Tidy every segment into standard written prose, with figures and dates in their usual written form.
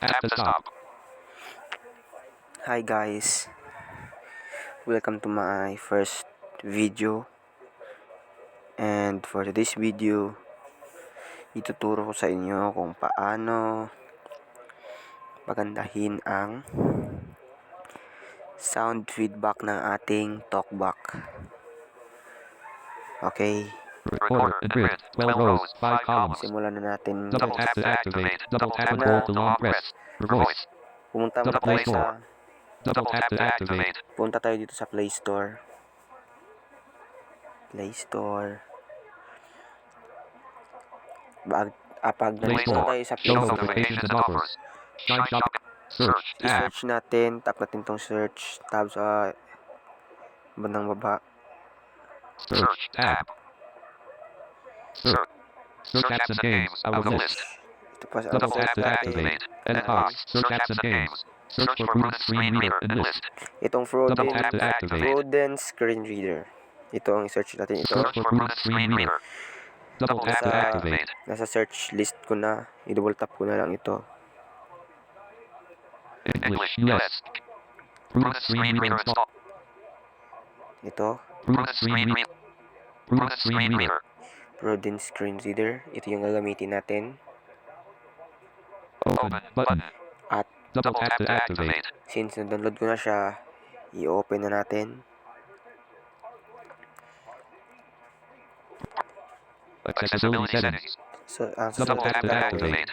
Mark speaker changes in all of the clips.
Speaker 1: Tap to stop.
Speaker 2: Hi guys, welcome to my first video, and for this video ituturo ko sa inyo kung paano pagandahin ang sound feedback ng ating talkback. Okay,
Speaker 1: Recorder and grid. 12 rows, 5 columns.
Speaker 2: simulan na natin.
Speaker 1: Double tap to activate. Double tap and hold to long press. For voice.
Speaker 2: Pumunta muna
Speaker 1: Double play
Speaker 2: tayo sa
Speaker 1: Double tap to activate.
Speaker 2: punta tayo dito sa Play Store. Pag
Speaker 1: Play
Speaker 2: nandito
Speaker 1: Store.
Speaker 2: tayo sa Play
Speaker 1: Show
Speaker 2: Store,
Speaker 1: notifications and offers. Shine shop. Search. Tab.
Speaker 2: i-search natin, tap natin tong search tab sa bandang baba.
Speaker 1: Search. Tab. Search. Search apps and games. Out of list.
Speaker 2: Ito pa sa
Speaker 1: Double tap to activate. Edit box. Search apps and games. Search for Prudent Screen Reader and list.
Speaker 2: Itong
Speaker 1: Double tap to activate.
Speaker 2: Prudent Screen Reader. Ito ang i-search natin. Ito.
Speaker 1: Search for Prudent Screen Reader. Double tap to activate.
Speaker 2: Nasa search list ko na. I-double tap ko na lang ito.
Speaker 1: English US. Prudent Screen Reader install.
Speaker 2: Ito.
Speaker 1: Prudent Screen Reader. Prudent Screen Reader.
Speaker 2: Prudent Screen Reader. Ito yung gagamitin natin.
Speaker 1: Open button.
Speaker 2: At
Speaker 1: Double tap to activate.
Speaker 2: since na-download ko na siya, i-open na natin.
Speaker 1: Accessibility settings.
Speaker 2: So, ang
Speaker 1: Double
Speaker 2: susunod
Speaker 1: tap to
Speaker 2: na
Speaker 1: activate.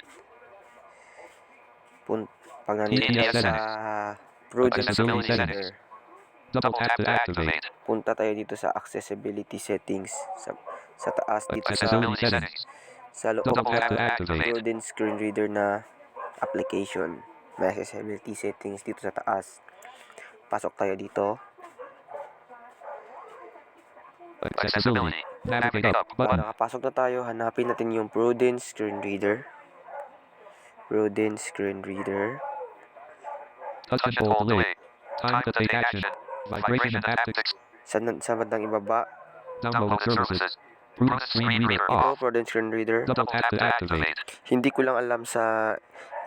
Speaker 2: pag nandito
Speaker 1: TTS
Speaker 2: tayo sa
Speaker 1: settings.
Speaker 2: Prudent
Speaker 1: Accessibility
Speaker 2: Screen
Speaker 1: settings.
Speaker 2: Reader,
Speaker 1: Double tap to activate.
Speaker 2: punta tayo dito sa accessibility settings sa taas dito
Speaker 1: Accessibility settings.
Speaker 2: sa loob
Speaker 1: Double tap to
Speaker 2: ng
Speaker 1: activate.
Speaker 2: Prudent Screen Reader na application. May accessibility settings dito sa taas. Pasok tayo dito.
Speaker 1: Accessibility. Navigate up
Speaker 2: Pag
Speaker 1: button.
Speaker 2: nakapasok na tayo, hanapin natin yung Prudent Screen Reader. Prudent Screen Reader.
Speaker 1: Touch and hold delay. Time to take action. Vibration and haptics.
Speaker 2: Sa bandang ibaba,
Speaker 1: Download services. Prudent Screen Reader
Speaker 2: ito,
Speaker 1: off.
Speaker 2: Prudent Screen Reader.
Speaker 1: Double tap to activate.
Speaker 2: Hindi ko lang alam sa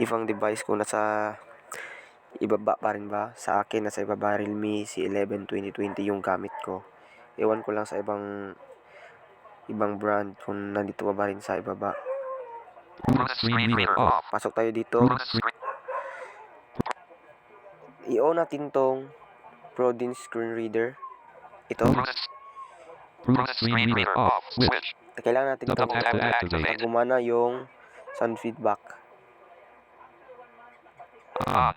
Speaker 2: ibang device kung nasa ibaba pa rin ba. Sa akin, nasa ibaba Realme C11 2020 yung gamit ko. Ewan ko lang sa ibang brand kung nandito ba rin sa ibaba.
Speaker 1: Prudent Screen Reader off.
Speaker 2: Pasok tayo dito.
Speaker 1: Prudent Screen.
Speaker 2: I-on natin tong Prudent Screen Reader. Ito.
Speaker 1: Prudent Screen Reader off. Switch.
Speaker 2: Kailangan natin
Speaker 1: Double tap to activate.
Speaker 2: pag gumana yung sound feedback.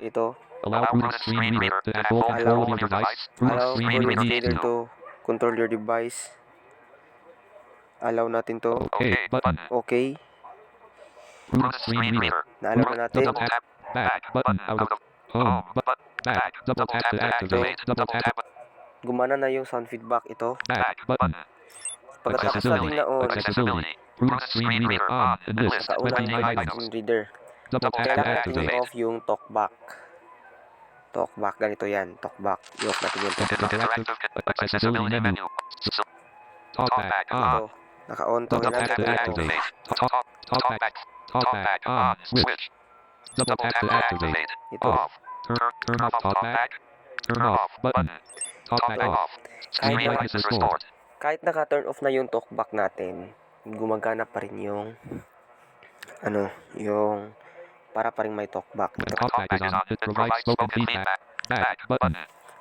Speaker 2: Ito.
Speaker 1: Allow Prudent Screen Reader to have full control of your device. Prudent
Speaker 2: Allow
Speaker 1: Screen
Speaker 2: Prudent
Speaker 1: Reader
Speaker 2: Screen
Speaker 1: needs
Speaker 2: Reader to control your device. Allow natin to.
Speaker 1: Okay button.
Speaker 2: Okay.
Speaker 1: Prudent Screen Reader.
Speaker 2: Na-allow na natin.
Speaker 1: Double tap. Back button out of home. But back. Double tap to activate. Double tap.
Speaker 2: Gumana na yung sound feedback. Ito.
Speaker 1: Back button.
Speaker 2: Pagkatapos natin
Speaker 1: Accessibility.
Speaker 2: na-on,
Speaker 1: Accessibility. Prudent Screen Reader on. And list.
Speaker 2: kauna
Speaker 1: 29
Speaker 2: yung
Speaker 1: items.
Speaker 2: screen reader.
Speaker 1: Double tap to
Speaker 2: Kailangan natin
Speaker 1: activate.
Speaker 2: i-off yung talkback. Talkback, ganito yan. Talkback. I-off natin yung talkback.
Speaker 1: Interactive accessibility menu. Talkback
Speaker 2: Ito.
Speaker 1: on.
Speaker 2: Naka-on to.
Speaker 1: Double tap to activate. Talkback. Talkback on. Switch. Double tap to activate.
Speaker 2: Ito.
Speaker 1: Off. Turn off talkback. Turn off button. Talkback off. Screen brightness is restored.
Speaker 2: Kahit naka-turn off na yung talkback natin, gumagana pa rin yung yung para pa rin may talkback.
Speaker 1: When talkback is on, it provides spoken feedback. Back button.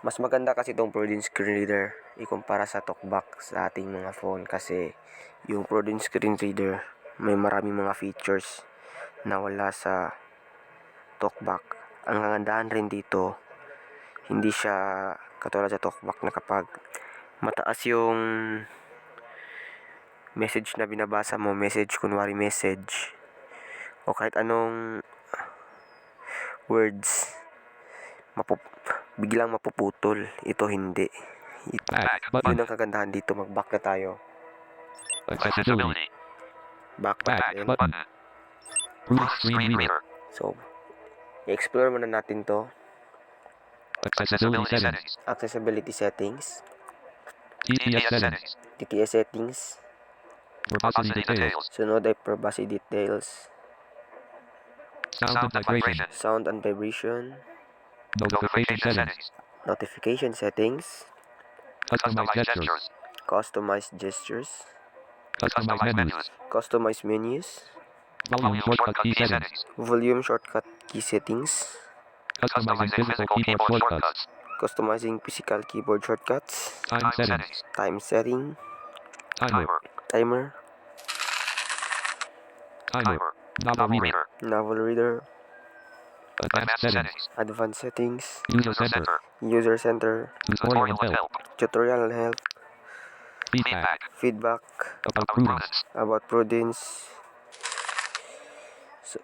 Speaker 2: Mas maganda kasi itong Prudent Screen Reader ikumpara sa talkback sa ating mga phone kasi yung Prudent Screen Reader may maraming mga features na wala sa talkback. Ang kagandahan rin dito, hindi siya katulad sa talkback na kapag mataas yung message na binabasa mo, kunwari message, o kahit anong words, biglang mapuputol. Ito hindi.
Speaker 1: Back
Speaker 2: Yun
Speaker 1: button.
Speaker 2: ang kagandahan dito. Mag-back na tayo.
Speaker 1: Accessibility.
Speaker 2: Back
Speaker 1: Back
Speaker 2: natin.
Speaker 1: button. Prudent Screen Reader.
Speaker 2: So, i-explore muna natin to.
Speaker 1: Accessibility settings.
Speaker 2: Accessibility settings.
Speaker 1: TTS settings.
Speaker 2: TTS settings.
Speaker 1: Verbosity details.
Speaker 2: Sunod ay privacy details.
Speaker 1: Sound and vibration.
Speaker 2: sound and vibration,
Speaker 1: Notification settings.
Speaker 2: notification settings,
Speaker 1: Customized gestures.
Speaker 2: customized gestures,
Speaker 1: Customized menus.
Speaker 2: customized menus,
Speaker 1: Volume shortcut key settings.
Speaker 2: volume shortcut key settings,
Speaker 1: Customizing physical keyboard shortcuts.
Speaker 2: customizing physical keyboard shortcuts,
Speaker 1: Time settings.
Speaker 2: time setting,
Speaker 1: Timer.
Speaker 2: timer,
Speaker 1: Timer. Novel reader.
Speaker 2: novel reader,
Speaker 1: Advanced settings.
Speaker 2: advanced settings,
Speaker 1: User center.
Speaker 2: user center,
Speaker 1: Tutorial help.
Speaker 2: tutorial help,
Speaker 1: Feedback.
Speaker 2: feedback,
Speaker 1: About prudence.
Speaker 2: about prudence. So,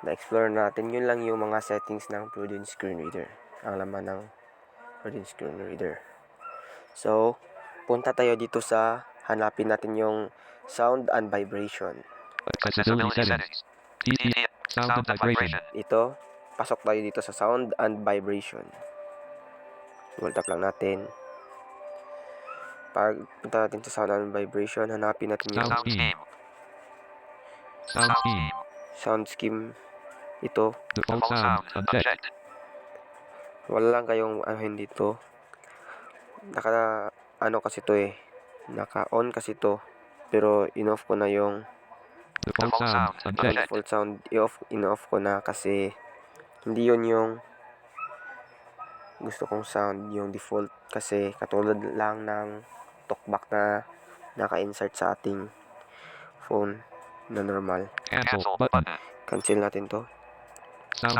Speaker 2: na-explore natin, yun lang yung mga settings ng Prudence Screen Reader. Ang laman ng Prudence Screen Reader. So, punta tayo dito sa hanapin natin yung sound and vibration.
Speaker 1: Accessibility settings. TTL. Sound and vibration.
Speaker 2: Ito, pasok tayo dito sa sound and vibration. Double tap lang natin. Pag punta natin sa sound and vibration, hanapin natin yung
Speaker 1: Sound scheme. Sound scheme.
Speaker 2: sound scheme. Ito,
Speaker 1: Default sound unchecked.
Speaker 2: wala lang kayong dito. Naka kasi to naka-on kasi to, pero in-off ko na yung
Speaker 1: Default sound unchecked.
Speaker 2: default sound. In-off ko na kasi hindi yun yung gusto kong sound, yung default, kasi katulad lang ng talkback na naka-insert sa ating phone na normal.
Speaker 1: Cancel button.
Speaker 2: Cancel natin to.
Speaker 1: Sound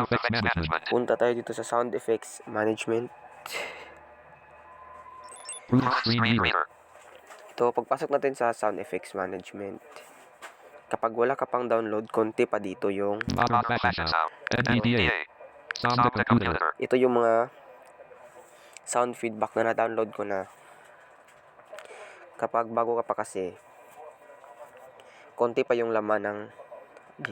Speaker 1: effects management.
Speaker 2: Punta tayo dito sa sound effects management.
Speaker 1: Prudence screen reader.
Speaker 2: Ito, pagpasok natin sa sound effects management, kapag wala ka pang download, konti pa dito yung
Speaker 1: Modern fashion sound. NVDA. Sound the computer.
Speaker 2: ito yung mga sound feedback na na-download ko na. Kapag bago ka pa kasi, konti pa yung laman ng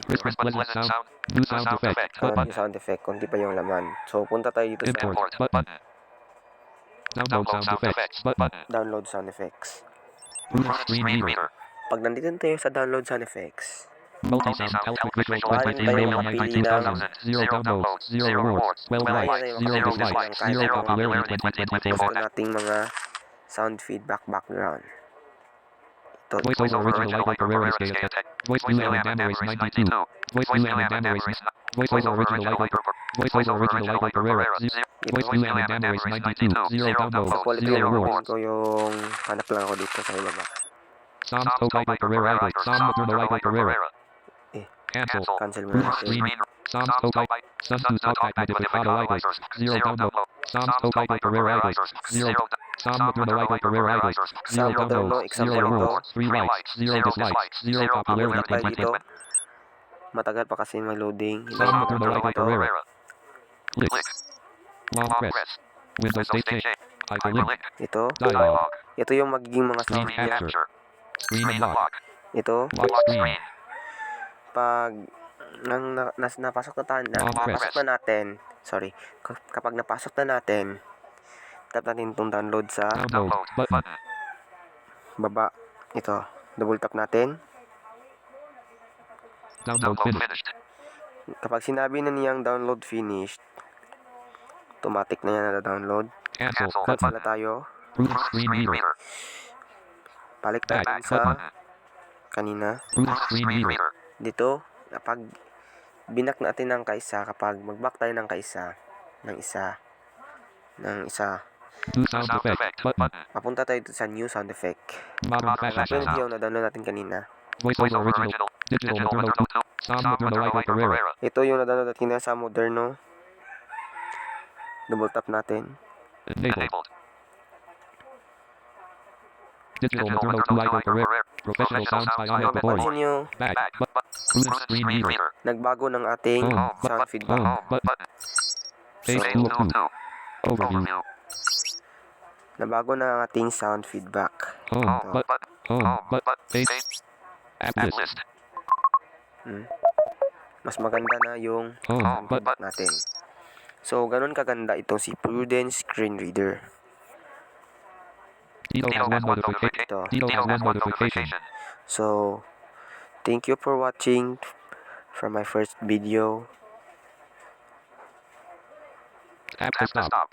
Speaker 1: Christmas pleasant sound. New sound effect. Button.
Speaker 2: yung sound effect, konti pa yung laman. So, punta tayo dito sa
Speaker 1: Import button. Download sound effects button.
Speaker 2: download sound effects.
Speaker 1: Prudence screen reader.
Speaker 2: Pag nandito tayo sa download sound effects,
Speaker 1: Multi-sound output visual
Speaker 2: Maaaring
Speaker 1: 20
Speaker 2: tayo
Speaker 1: million
Speaker 2: makapili
Speaker 1: 92,000. 0 downloads. 0 rewards. 12 likes. 0 dislikes. 0 popularity 2024.
Speaker 2: gusto nating mga sound feedback background. Ito,
Speaker 1: Voiceover original Michael Pereira scale tech. Voice new Ellen Damaris 92. Voice new Ellen Damaris. Voiceover original Michael. Voiceover original Michael Pereira. Voice new Ellen Damaris 92. 0 downloads.
Speaker 2: quality
Speaker 1: 0
Speaker 2: lang
Speaker 1: rewards.
Speaker 2: ko yung hanap lang ako dito sa ibaba.
Speaker 1: Psalms to Michael Pereira. Psalm Moderno Michael Pereira. Cancel.
Speaker 2: Cancel mo na natin.
Speaker 1: Screen. Psalms to Michael. Psalms to Talkback Modificado Icos. 0 download. Psalms to Michael Pereira Icos. 0. Psalm Moderno Michael Pereira Icos. 0
Speaker 2: Psalm Moderno,
Speaker 1: downloads. 0
Speaker 2: example
Speaker 1: rewards.
Speaker 2: ito.
Speaker 1: 3 likes. 0 dislikes. 0 popularity
Speaker 2: Punta tayo dito.
Speaker 1: 2024.
Speaker 2: Matagal pa kasi mag-loading.
Speaker 1: Psalm Moderno Michael Pereira. Click. Long press. Windows state change. Hyperlink.
Speaker 2: Ito.
Speaker 1: Dialog.
Speaker 2: Ito yung magiging mga
Speaker 1: Screen
Speaker 2: sound niya.
Speaker 1: capture. Screen unlock.
Speaker 2: Ito.
Speaker 1: Lock screen.
Speaker 2: Pag napasok na natin, sorry, kapag napasok na natin, tap natin itong download sa
Speaker 1: Download button.
Speaker 2: baba. Ito, double tap natin.
Speaker 1: Download finished.
Speaker 2: Kapag sinabi na niyang download finished, automatic na yan na-download.
Speaker 1: Cancel
Speaker 2: Cancel
Speaker 1: button.
Speaker 2: na tayo.
Speaker 1: Prudence screen reader.
Speaker 2: Balik
Speaker 1: Back
Speaker 2: natin sa
Speaker 1: button.
Speaker 2: kanina.
Speaker 1: Prudence screen reader.
Speaker 2: Dito, kapag binak natin ng kaisa, kapag mag-back tayo ng kaisa, ng isa,
Speaker 1: New sound effect button.
Speaker 2: mapunta tayo dito sa new sound effect.
Speaker 1: Modern fashion
Speaker 2: Ito
Speaker 1: sound.
Speaker 2: yung na-download natin kanina.
Speaker 1: Voiceover original. Digital Moderno. Psalm Moderno Michael Pereira.
Speaker 2: Ito yung na-download natin kanina sa Moderno. Double tap natin.
Speaker 1: Enabled. Digital Moderno to Michael Pereira. Professional sounds by Aya
Speaker 2: Pansin
Speaker 1: Paborio.
Speaker 2: nyo,
Speaker 1: Back button. Prudence screen reader.
Speaker 2: nagbago ng ating sound feedback.
Speaker 1: Home button. Page 2 of 2. Overview.
Speaker 2: Nabago na ang ating sound feedback.
Speaker 1: Home button. Home button. Page. App list.
Speaker 2: Mas maganda na yung
Speaker 1: Home
Speaker 2: sound
Speaker 1: button.
Speaker 2: feedback natin. So, ganun kaganda itong si Prudence Screen Reader.
Speaker 1: Tito has one notification.
Speaker 2: Ito.
Speaker 1: Tito has one notification.
Speaker 2: So, thank you for watching. from my first video.
Speaker 1: Tap to stop.